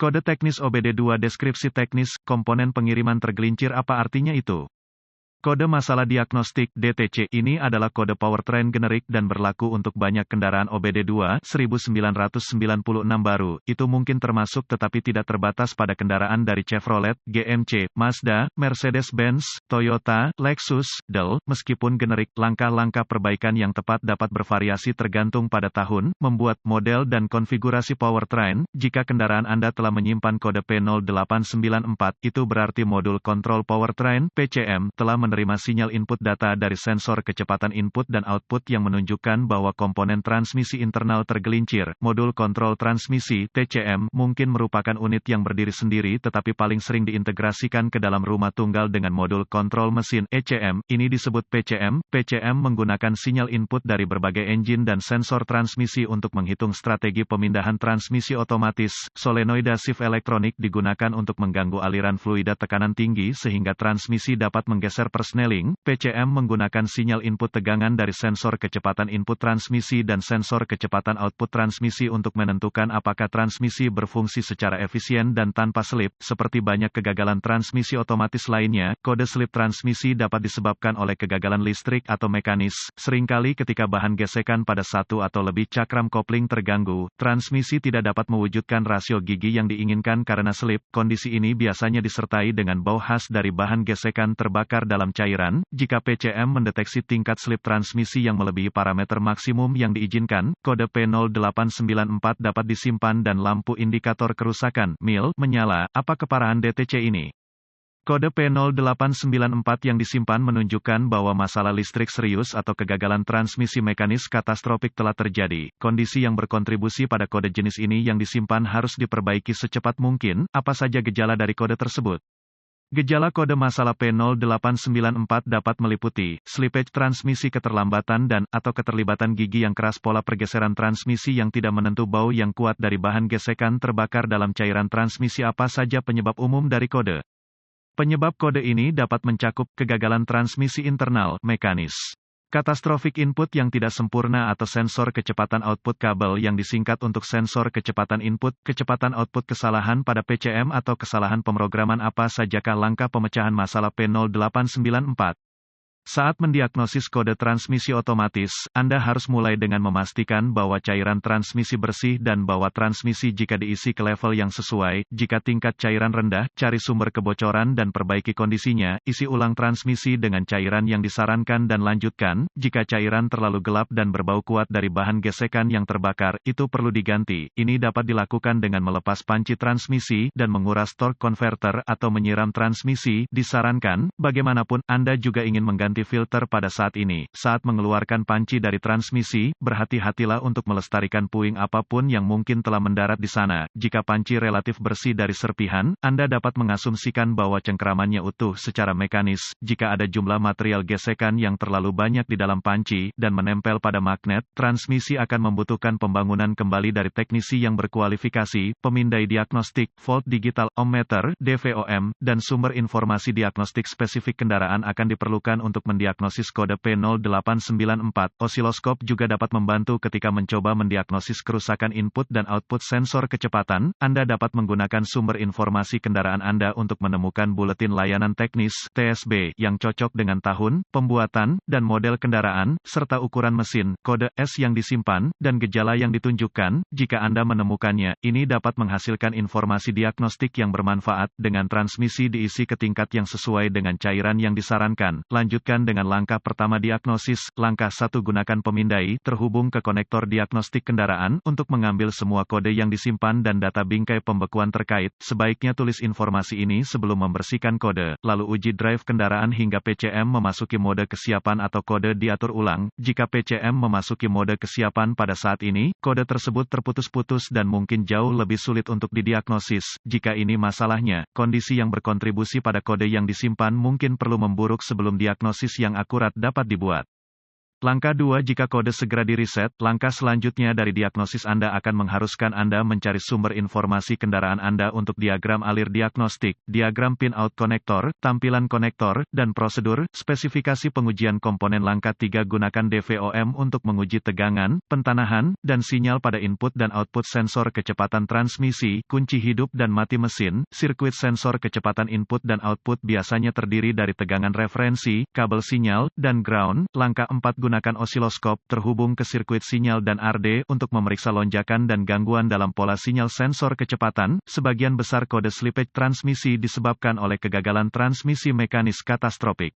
Kode teknis OBD2 deskripsi teknis, komponen pengiriman tergelincir apa artinya itu? Kode masalah diagnostik (DTC) ini adalah kode powertrain generik dan berlaku untuk banyak kendaraan OBD2 1996 baru. Itu mungkin termasuk tetapi tidak terbatas pada kendaraan dari Chevrolet, GMC, Mazda, Mercedes-Benz, Toyota, Lexus, Dell. Meskipun generik, langkah-langkah perbaikan yang tepat dapat bervariasi tergantung pada tahun, membuat, model dan konfigurasi powertrain. Jika kendaraan Anda telah menyimpan kode P0894, itu berarti modul kontrol powertrain (PCM) telah menerima sinyal input data dari sensor kecepatan input dan output yang menunjukkan bahwa komponen transmisi internal tergelincir. Modul kontrol transmisi (TCM) mungkin merupakan unit yang berdiri sendiri tetapi paling sering diintegrasikan ke dalam rumah tunggal dengan modul kontrol mesin (ECM). Ini disebut PCM. PCM menggunakan sinyal input dari berbagai engine dan sensor transmisi untuk menghitung strategi pemindahan transmisi otomatis. Solenoida shift elektronik digunakan untuk mengganggu aliran fluida tekanan tinggi sehingga transmisi dapat menggeser persneling. PCM menggunakan sinyal input tegangan dari sensor kecepatan input transmisi dan sensor kecepatan output transmisi untuk menentukan apakah transmisi berfungsi secara efisien dan tanpa slip. Seperti banyak kegagalan transmisi otomatis lainnya, kode slip transmisi dapat disebabkan oleh kegagalan listrik atau mekanis. Seringkali ketika bahan gesekan pada satu atau lebih cakram kopling terganggu, transmisi tidak dapat mewujudkan rasio gigi yang diinginkan karena slip. Kondisi ini biasanya disertai dengan bau khas dari bahan gesekan terbakar dalam cairan. Jika PCM mendeteksi tingkat slip transmisi yang melebihi parameter maksimum yang diizinkan, kode P0894 dapat disimpan dan lampu indikator kerusakan (MIL) menyala. Apa keparahan DTC ini? Kode P0894 yang disimpan menunjukkan bahwa masalah listrik serius atau kegagalan transmisi mekanis katastrofik telah terjadi. Kondisi yang berkontribusi pada kode jenis ini yang disimpan harus diperbaiki secepat mungkin. Apa saja gejala dari kode tersebut? Gejala kode masalah P0894 dapat meliputi slippage transmisi, keterlambatan dan/atau keterlibatan gigi yang keras, pola pergeseran transmisi yang tidak menentu, bau yang kuat dari bahan gesekan terbakar dalam cairan transmisi. Apa saja penyebab umum dari kode? Penyebab kode ini dapat mencakup kegagalan transmisi internal mekanis, katastrofik input yang tidak sempurna atau sensor kecepatan output, kabel yang disingkat untuk sensor kecepatan input, kecepatan output, kesalahan pada PCM atau kesalahan pemrograman. Apa sajakah langkah pemecahan masalah P0894? Saat mendiagnosis kode transmisi otomatis, Anda harus mulai dengan memastikan bahwa cairan transmisi bersih dan bahwa transmisi jika diisi ke level yang sesuai. Jika tingkat cairan rendah, cari sumber kebocoran dan perbaiki kondisinya. Isi ulang transmisi dengan cairan yang disarankan dan lanjutkan. Jika cairan terlalu gelap dan berbau kuat dari bahan gesekan yang terbakar, itu perlu diganti. Ini dapat dilakukan dengan melepas panci transmisi dan menguras torque converter atau menyiram transmisi. Disarankan, bagaimanapun, Anda juga ingin mengganti filter pada saat ini. Saat mengeluarkan panci dari transmisi, berhati-hatilah untuk melestarikan puing apapun yang mungkin telah mendarat di sana. Jika panci relatif bersih dari serpihan, Anda dapat mengasumsikan bahwa cengkeramannya utuh secara mekanis. Jika ada jumlah material gesekan yang terlalu banyak di dalam panci dan menempel pada magnet, transmisi akan membutuhkan pembangunan kembali dari teknisi yang berkualifikasi. Pemindai diagnostik, volt digital, ohmmeter, DVOM, dan sumber informasi diagnostik spesifik kendaraan akan diperlukan untuk mendiagnosis kode P0894. Osiloskop juga dapat membantu ketika mencoba mendiagnosis kerusakan input dan output sensor kecepatan. Anda dapat menggunakan sumber informasi kendaraan Anda untuk menemukan buletin layanan teknis (TSB) yang cocok dengan tahun, pembuatan, dan model kendaraan, serta ukuran mesin, kode S yang disimpan, dan gejala yang ditunjukkan. Jika Anda menemukannya, ini dapat menghasilkan informasi diagnostik yang bermanfaat. Dengan transmisi diisi ke tingkat yang sesuai dengan cairan yang disarankan, lanjutkan dengan langkah pertama diagnosis. Langkah 1. Gunakan pemindai terhubung ke konektor diagnostik kendaraan untuk mengambil semua kode yang disimpan dan data bingkai pembekuan terkait. Sebaiknya tulis informasi ini sebelum membersihkan kode. Lalu uji drive kendaraan hingga PCM memasuki mode kesiapan atau kode diatur ulang. Jika PCM memasuki mode kesiapan pada saat ini, kode tersebut terputus-putus dan mungkin jauh lebih sulit untuk didiagnosis. Jika ini masalahnya, kondisi yang berkontribusi pada kode yang disimpan mungkin perlu memburuk sebelum diagnosis yang akurat dapat dibuat. Langkah 2 jika kode segera di-reset, langkah selanjutnya dari diagnosis Anda akan mengharuskan Anda mencari sumber informasi kendaraan Anda untuk diagram alir diagnostik, diagram pin-out konektor, tampilan konektor, dan prosedur, spesifikasi pengujian komponen. Langkah 3 gunakan DVOM untuk menguji tegangan, pentanahan, dan sinyal pada input dan output sensor kecepatan transmisi, kunci hidup dan mati mesin, sirkuit sensor kecepatan input dan output biasanya terdiri dari tegangan referensi, kabel sinyal, dan ground. Langkah 4 gunakan osiloskop terhubung ke sirkuit sinyal dan RD untuk memeriksa lonjakan dan gangguan dalam pola sinyal sensor kecepatan. Sebagian besar kode slippage transmisi disebabkan oleh kegagalan transmisi mekanis katastrofik.